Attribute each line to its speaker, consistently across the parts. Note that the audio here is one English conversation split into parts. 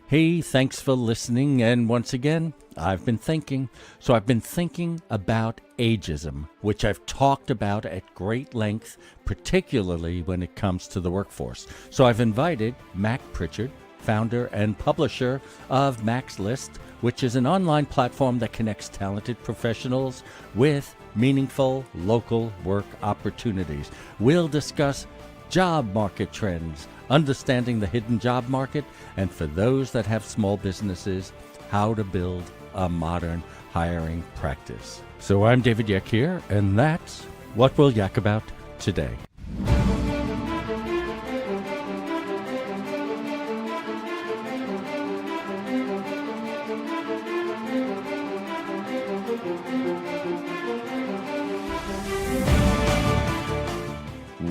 Speaker 1: Hey, thanks for listening. And once again, I've been thinking. So I've been thinking about ageism, which I've talked about at great length, particularly when it comes to the workforce. So I've invited Mac Prichard, founder and publisher of Maxlist, which is an online platform that connects talented professionals with meaningful local work opportunities. We'll discuss job market trends, understanding the hidden job market, and for those that have small businesses, how to build a modern hiring practice. So I'm David Yeck here, and that's what we'll yak about today.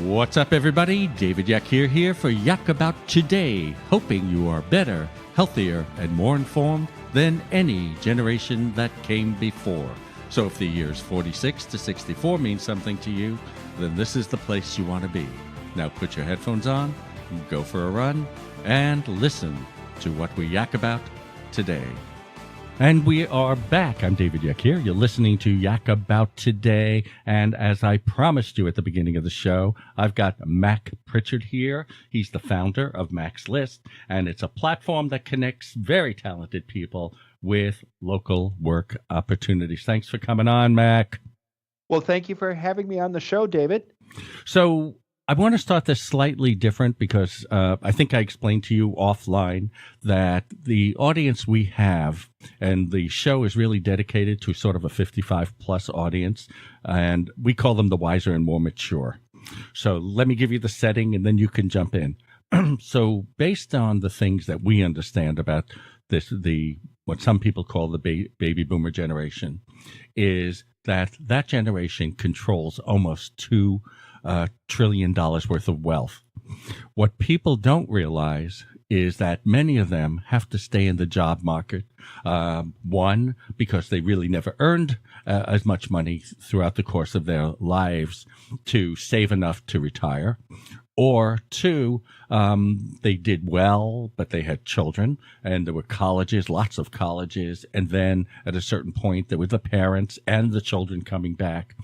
Speaker 1: What's up, everybody? David Yeck here for Yak About Today, hoping you are better, healthier, and more informed than any generation that came before. So if the years 46 to 64 mean something to you, then this is the place you want to be. Now put your headphones on, go for a run, and listen to what we yak about today. And we are back. I'm David Yeck here. You're listening to Yak About Today. And as I promised you at the beginning of the show, I've got Mac Prichard here. He's the founder of Maxlist, and it's a platform that connects very talented people with local work opportunities. Thanks for coming on, Mac.
Speaker 2: Well, thank you for having me on the show, David.
Speaker 1: So I want to start this slightly different because I think I explained to you offline that the audience we have and the show is really dedicated to sort of a 55 plus audience, and we call them the wiser and more mature. So let me give you the setting and then you can jump in. So based on the things that we understand about this, what some people call the baby boomer generation, is that generation controls almost $2 trillion worth of wealth. What people don't realize is that many of them have to stay in the job market. One, because they really never earned as much money throughout the course of their lives to save enough to retire. Or two, they did well, but they had children, and there were colleges, lots of colleges. And then at a certain point, there were the parents and the children coming back.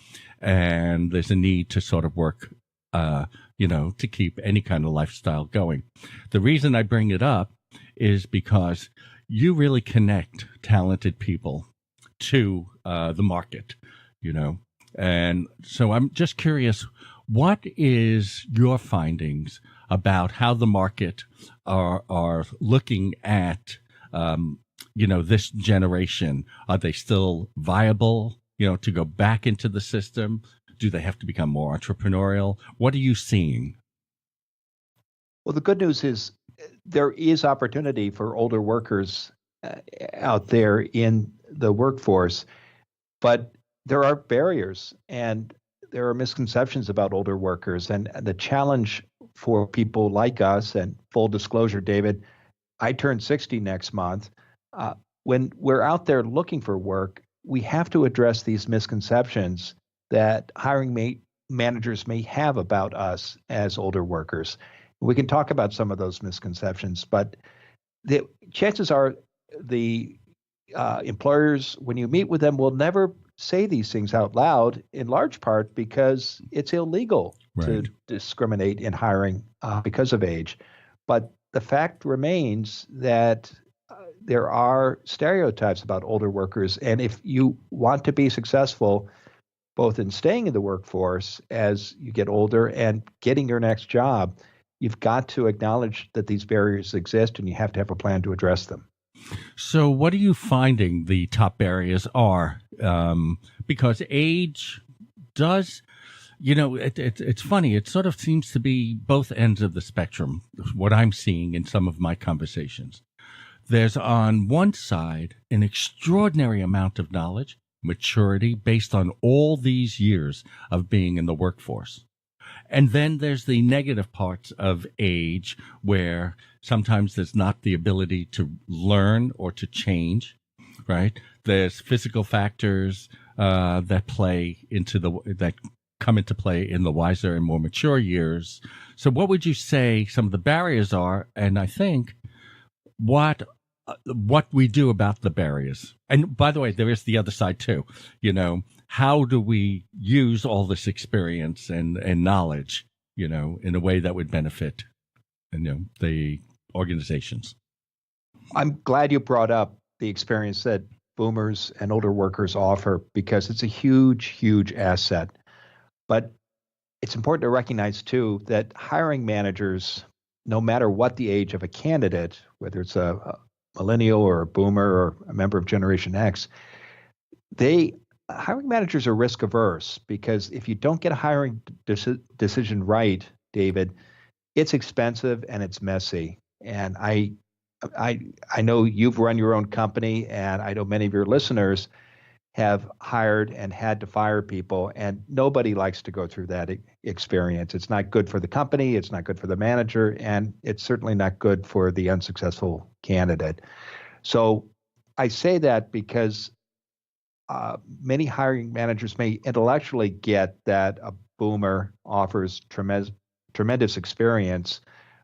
Speaker 1: And there's a need to sort of work, to keep any kind of lifestyle going. The reason I bring it up is because you really connect talented people to the market, And so I'm just curious, what is your findings about how the market are looking at, this generation? Are they still viable, to go back into the system? Do they have to become more entrepreneurial? What are you seeing?
Speaker 2: Well, the good news is there is opportunity for older workers out there in the workforce, but there are barriers and there are misconceptions about older workers. And the challenge for people like us, and full disclosure, David, I turn 60 next month. When we're out there looking for work, we have to address these misconceptions that hiring managers may have about us as older workers. We can talk about some of those misconceptions, but the chances are the employers, when you meet with them, will never say these things out loud, in large part because it's illegal to discriminate in hiring because of age. But the fact remains that there are stereotypes about older workers. And if you want to be successful, both in staying in the workforce as you get older and getting your next job, you've got to acknowledge that these barriers exist and you have to have a plan to address them.
Speaker 1: So what are you finding the top barriers are? Because age does, it's funny. It sort of seems to be both ends of the spectrum, what I'm seeing in some of my conversations. There's on one side an extraordinary amount of knowledge, maturity based on all these years of being in the workforce. And then there's the negative parts of age where sometimes there's not the ability to learn or to change, right? There's physical factors that come into play in the wiser and more mature years. So what would you say some of the barriers are? And I think what what we do about the barriers. And by the way, there is the other side too. How do we use all this experience and knowledge, in a way that would benefit, the organizations?
Speaker 2: I'm glad you brought up the experience that boomers and older workers offer, because it's a huge, huge asset. But it's important to recognize too that hiring managers, no matter what the age of a candidate, whether it's a millennial or a boomer or a member of Generation X, hiring managers are risk averse, because if you don't get a hiring decision right, David, it's expensive and it's messy. And I know you've run your own company, and I know many of your listeners have hired and had to fire people, and nobody likes to go through that experience. It's not good for the company, it's not good for the manager, and it's certainly not good for the unsuccessful candidate. So I say that because many hiring managers may intellectually get that a boomer offers tremendous experience,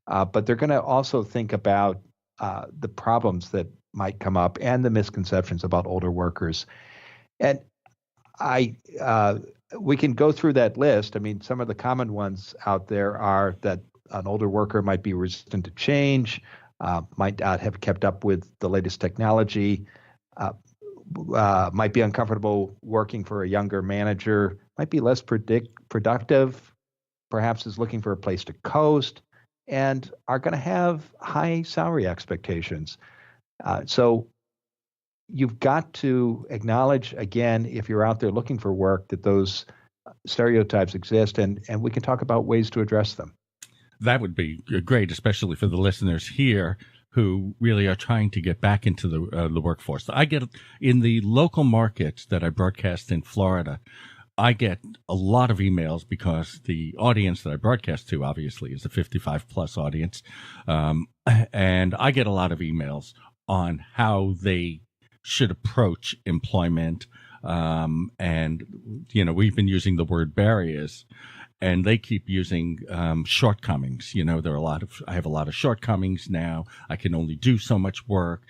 Speaker 2: but they're going to also think about the problems that might come up and the misconceptions about older workers. And we can go through that list. I mean, some of the common ones out there are that an older worker might be resistant to change, might not have kept up with the latest technology, might be uncomfortable working for a younger manager, might be less productive, perhaps is looking for a place to coast, and are going to have high salary expectations. So you've got to acknowledge, again, if you're out there looking for work, that those stereotypes exist, and we can talk about ways to address them.
Speaker 1: That would be great, especially for the listeners here who really are trying to get back into the workforce. I get in the local markets that I broadcast in Florida, I get a lot of emails because the audience that I broadcast to obviously is a 55 plus audience. And I get a lot of emails on how they should approach employment. And, we've been using the word barriers, and they keep using shortcomings. I have a lot of shortcomings now. I can only do so much work.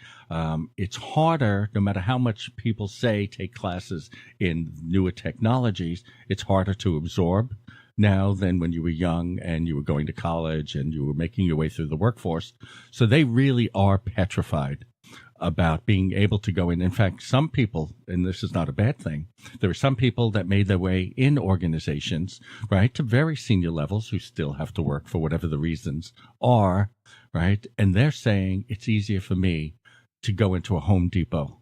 Speaker 1: It's harder, no matter how much people say take classes in newer technologies, it's harder to absorb now than when you were young and you were going to college and you were making your way through the workforce. So they really are petrified about being able to go in. In fact, some people, and this is not a bad thing, there are some people that made their way in organizations, right, to very senior levels who still have to work for whatever the reasons are, right? And they're saying it's easier for me to go into a Home Depot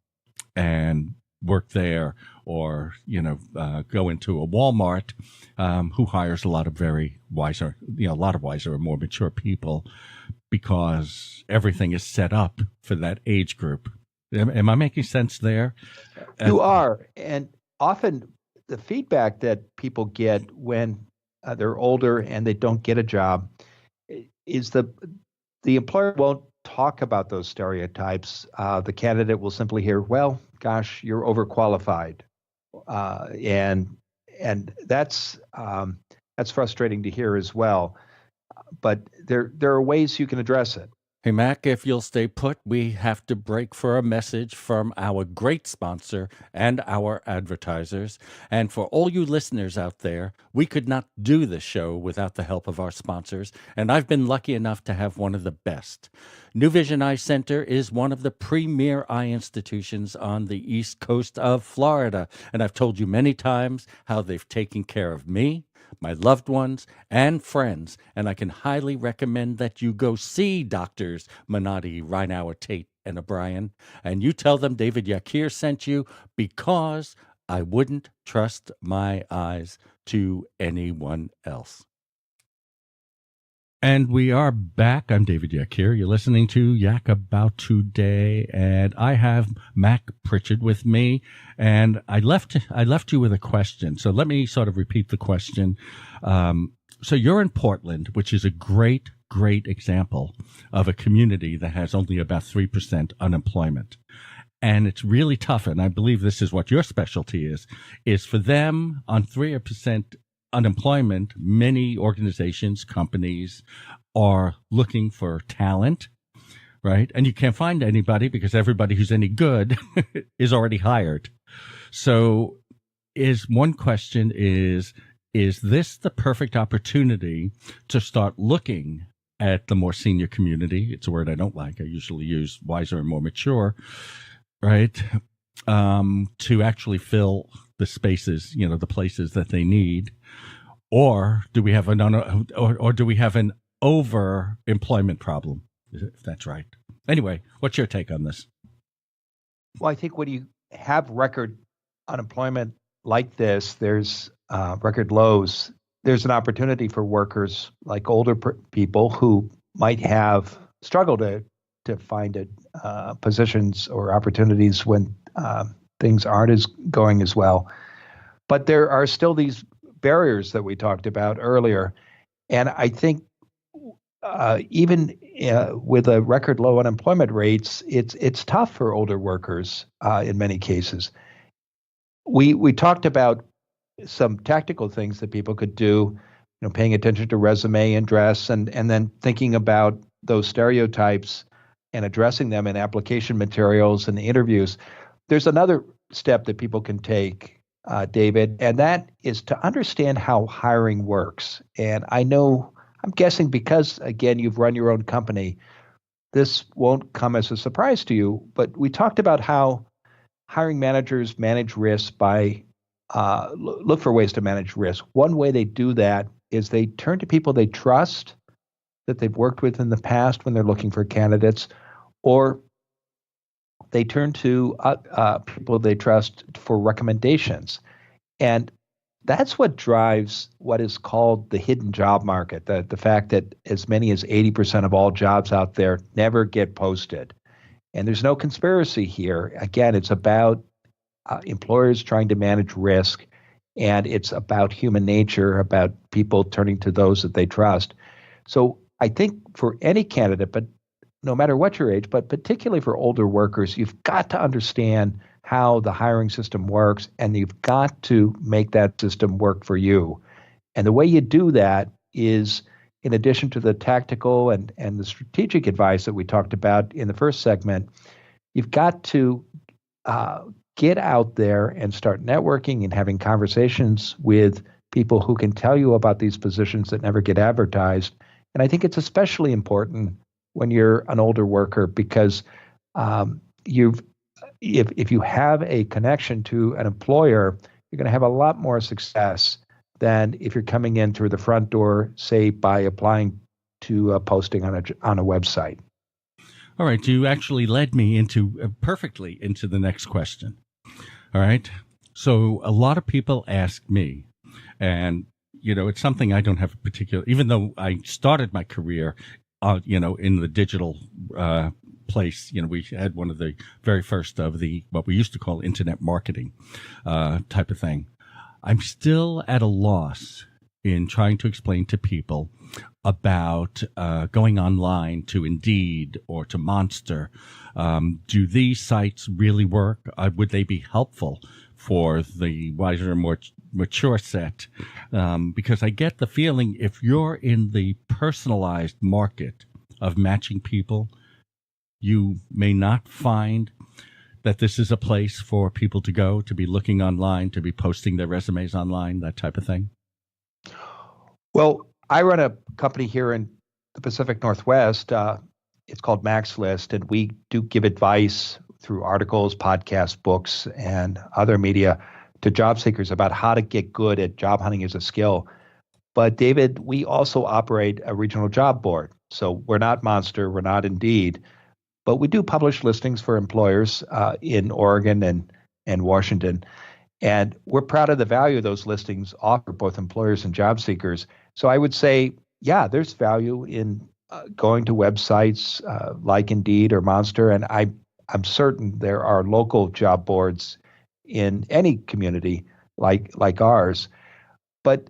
Speaker 1: and work there, or, go into a Walmart, who hires a lot of very wiser, a lot of wiser and more mature people, because everything is set up for that age group. Am I making sense there?
Speaker 2: You are. And often the feedback that people get when they're older and they don't get a job is the employer won't talk about those stereotypes. The candidate will simply hear, well, gosh, you're overqualified. And that's frustrating to hear as well. But there are ways you can address it.
Speaker 1: Hey, Mac, if you'll stay put, we have to break for a message from our great sponsor and our advertisers. And for all you listeners out there, we could not do the show without the help of our sponsors, and I've been lucky enough to have one of the best. New Vision Eye Center is one of the premier eye institutions on the east coast of Florida, and I've told you many times how they've taken care of me, my loved ones, and friends, and I can highly recommend that you go see Doctors Minotti, Reinauer, Tate, and O'Brien, and you tell them David Yakir sent you, because I wouldn't trust my eyes to anyone else. And we are back. I'm David Yakir. You're listening to Yak About Today, and I have Mack Pritchard with me. And I left you with a question, so let me sort of repeat the question. So you're in Portland, which is a great example of a community that has only about 3% unemployment. And it's really tough, and I believe this is what your specialty is for them on 3% unemployment. Many organizations, companies are looking for talent, right? And you can't find anybody because everybody who's any good is already hired. So one question is this the perfect opportunity to start looking at the more senior community? It's a word I don't like. I usually use wiser and more mature, right? To actually fill the spaces, the places that they need. Or do we have do we have an over employment problem? If that's right. Anyway, what's your take on this?
Speaker 2: Well, I think when you have record unemployment like this, there's record lows. There's an opportunity for workers like older people who might have struggled to find positions or opportunities when things aren't going as well. But there are still these barriers that we talked about earlier, and I think even with a record low unemployment rates, it's tough for older workers in many cases. We talked about some tactical things that people could do, paying attention to resume and dress, and then thinking about those stereotypes and addressing them in application materials and interviews. There's another step that people can take, David, and that is to understand how hiring works. And I'm guessing because, again, you've run your own company, this won't come as a surprise to you, but we talked about how hiring managers manage risk by look for ways to manage risk. One way they do that is they turn to people they trust that they've worked with in the past when they're looking for candidates, or they turn to people they trust for recommendations. And that's what drives what is called the hidden job market, the fact that as many as 80% of all jobs out there never get posted. And there's no conspiracy here. Again, it's about employers trying to manage risk, and it's about human nature, about people turning to those that they trust. So I think for any candidate, but no matter what your age, but particularly for older workers, you've got to understand how the hiring system works, and you've got to make that system work for you. And the way you do that is, in addition to the tactical and the strategic advice that we talked about in the first segment, you've got to get out there and start networking and having conversations with people who can tell you about these positions that never get advertised. And I think it's especially important when you're an older worker, because if you have a connection to an employer, you're going to have a lot more success than if you're coming in through the front door, say by applying to a posting on a website.
Speaker 1: All right, you actually led me perfectly into the next question. All right, so a lot of people ask me, and it's something I don't have a particular, even though I started my career, in the digital place. We had one of the very first of what we used to call internet marketing type of thing. I'm still at a loss in trying to explain to people about going online to Indeed or to Monster. Do these sites really work? Would they be helpful for the wiser and more mature set? Because I get the feeling if you're in the personalized market of matching people, you may not find that this is a place for people to go, to be looking online, to be posting their resumes online, that type of thing.
Speaker 2: Well, I run a company here in the Pacific Northwest. It's called Maxlist, and we do give advice through articles, podcasts, books, and other media to job seekers about how to get good at job hunting as a skill. But David, we also operate a regional job board. So we're not Monster, we're not Indeed, but we do publish listings for employers in Oregon and Washington. And we're proud of the value those listings offer both employers and job seekers. So I would say, yeah, there's value in going to websites like Indeed or Monster. And I'm certain there are local job boards in any community like ours. But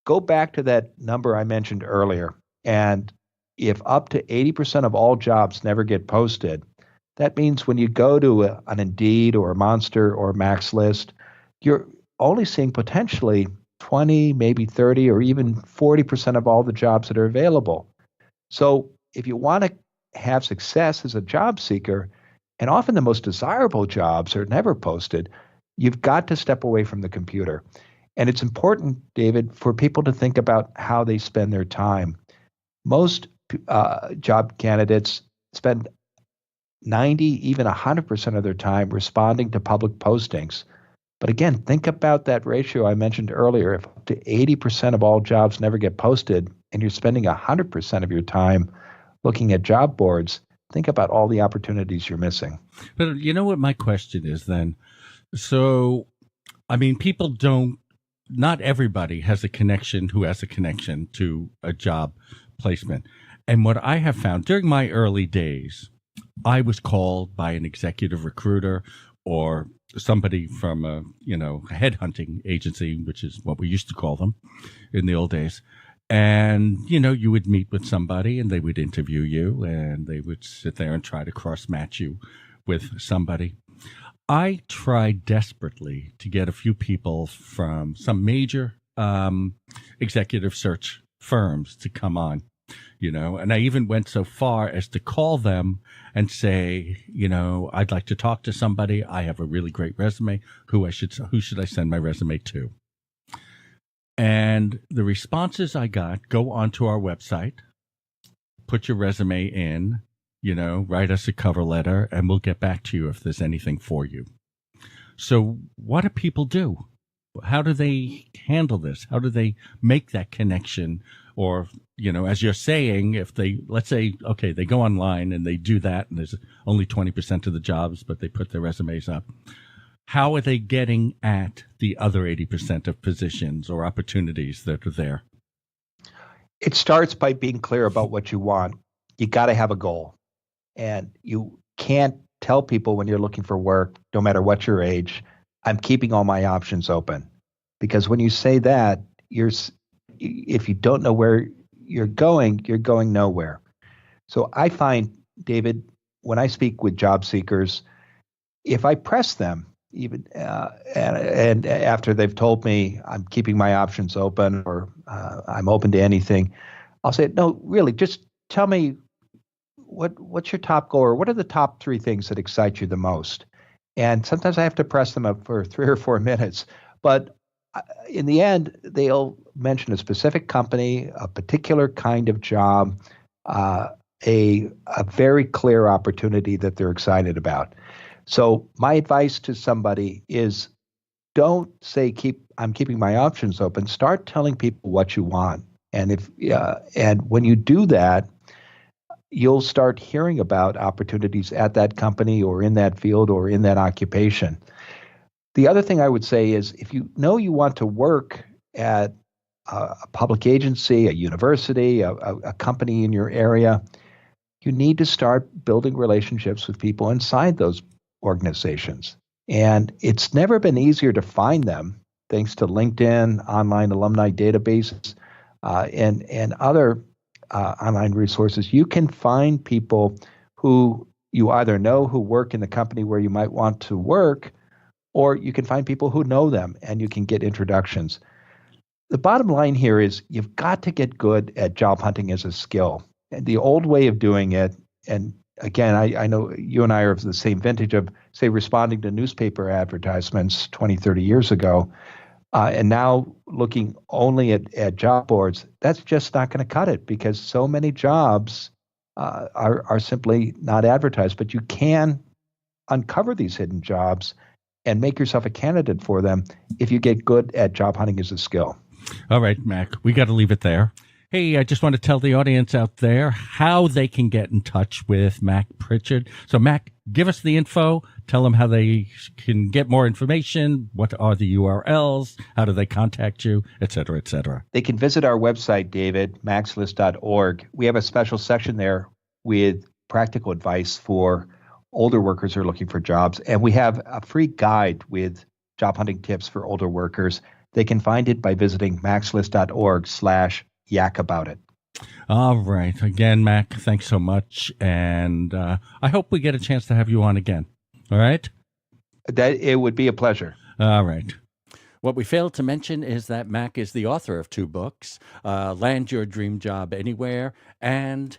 Speaker 2: go back to that number I mentioned earlier. And if up to 80% of all jobs never get posted, that means when you go to an Indeed or a Monster or a Maxlist, you're only seeing potentially 20, maybe 30, or even 40% of all the jobs that are available. So if you want to have success as a job seeker, and often the most desirable jobs are never posted, you've got to step away from the computer. And it's important, David, for people to think about how they spend their time. Most job candidates spend 90, even 100% of their time responding to public postings. But again, think about that ratio I mentioned earlier. If up to 80% of all jobs never get posted and you're spending 100% of your time looking at job boards, think about all the opportunities you're missing.
Speaker 1: But you know what my question is then? So, I mean, not everybody has a connection who has a connection to a job placement. And what I have found during my early days, I was called by an executive recruiter or somebody from a headhunting agency, which is what we used to call them in the old days. And, you would meet with somebody and they would interview you and they would sit there and try to cross-match you with somebody. I tried desperately to get a few people from some major executive search firms to come on, and I even went so far as to call them and say, I'd like to talk to somebody. I have a really great resume. Who should I send my resume to? And the responses I got: go onto our website, put your resume in, write us a cover letter, and we'll get back to you if there's anything for you. So what do people do? How do they handle this? How do they make that connection? Or, as you're saying, if let's say, okay, they go online and they do that and there's only 20% of the jobs, but they put their resumes up. How are they getting at the other 80% of positions or opportunities that are there?
Speaker 2: It starts by being clear about what you want. You got to have a goal. And you can't tell people when you're looking for work, no matter what your age, I'm keeping all my options open. Because when you say that, if you don't know where you're going nowhere. So I find, David, when I speak with job seekers, if I press them, even and after they've told me I'm keeping my options open or I'm open to anything, I'll say, no, really, just tell me what's your top goal, or what are the top 3 things that excite you the most? And sometimes I have to press them up for 3 or 4 minutes, but in the end, they'll mention a specific company, a particular kind of job, a very clear opportunity that they're excited about. So my advice to somebody is, don't say I'm keeping my options open. Start telling people what you want, and when you do that, you'll start hearing about opportunities at that company or in that field or in that occupation. The other thing I would say is, if you know you want to work at a public agency, a university, a company in your area, you need to start building relationships with people inside those organizations. And it's never been easier to find them, thanks to LinkedIn, online alumni databases, and other online resources. You can find people who you either know who work in the company where you might want to work, or you can find people who know them and you can get introductions. The bottom line here is you've got to get good at job hunting as a skill. And the old way of doing it, and again, I know you and I are of the same vintage of, say, responding to newspaper advertisements 20, 30 years ago, and now looking only at job boards, that's just not going to cut it, because so many jobs are simply not advertised. But you can uncover these hidden jobs and make yourself a candidate for them if you get good at job hunting as a skill.
Speaker 1: All right, Mac, we got to leave it there. Hey, I just want to tell the audience out there how they can get in touch with Mack Pritchard. So, Mac, give us the info. Tell them how they can get more information. What are the URLs? How do they contact you, et cetera, et cetera?
Speaker 2: They can visit our website, David, maxlist.org. We have a special section there with practical advice for older workers who are looking for jobs. And we have a free guide with job hunting tips for older workers. They can find it by visiting maxlist.org/yak about it.
Speaker 1: All right. Again, Mac, thanks so much. And I hope we get a chance to have you on again. All right?
Speaker 2: It would be a pleasure.
Speaker 1: All right.
Speaker 3: What we failed to mention is that Mac is the author of 2 books, Land Your Dream Job Anywhere and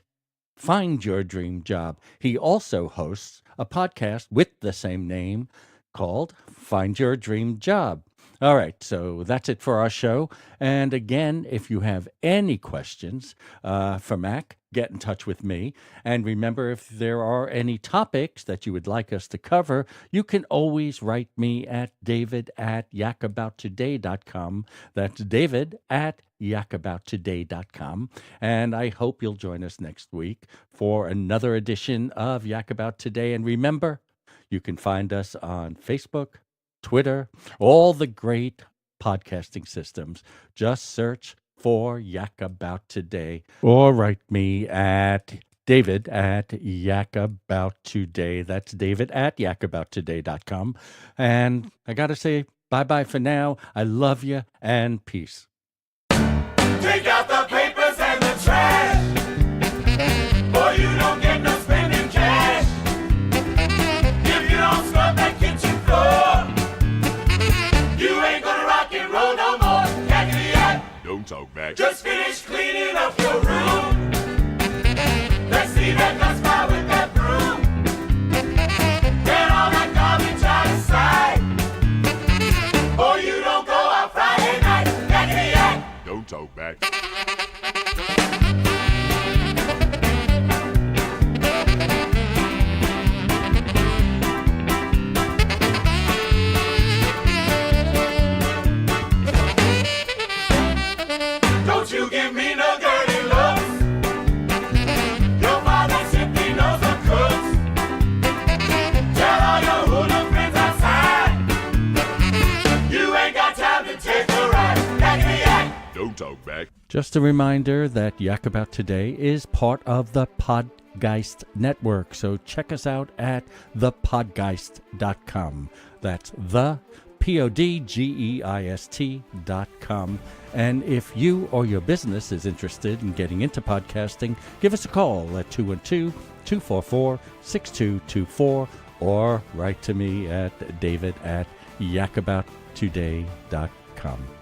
Speaker 3: Find Your Dream Job. He also hosts a podcast with the same name called Find Your Dream Job. All right, so that's it for our show. And again, if you have any questions for Mac, get in touch with me. And remember, if there are any topics that you would like us to cover, you can always write me at david@yakabouttoday.com. That's david@yakabouttoday.com. And I hope you'll join us next week for another edition of Yak About Today. And remember, you can find us on Facebook, Twitter, all the great podcasting systems. Just search for Yak About Today or write me at david@yakabouttoday. That's david@yakabouttoday.com. And I got to say bye-bye for now. I love you and peace.
Speaker 4: Take out the papers and the trash, or you don't get no spending cash. If you don't scrub that kitchen floor, you ain't gonna rock and roll no more. Yakety yak.
Speaker 5: Don't talk back.
Speaker 4: Just finish cleaning up your room. Let's see that dust fly with that broom. Get all that garbage out of sight, or you don't go out Friday night. Yakety yak.
Speaker 5: Don't talk back.
Speaker 4: Don't you give me no dirty looks. Your father simply knows the cooks. Tell all your hula friends outside, you ain't got time to take a ride. Yakety yak.
Speaker 5: Don't talk back.
Speaker 3: Just a reminder that Yak About Today is part of the Podgeist Network, so check us out at thepodgeist.com. That's the PODGEIST.com. And if you or your business is interested in getting into podcasting, give us a call at 212-244-6224 or write to me at david@yakabouttoday.com.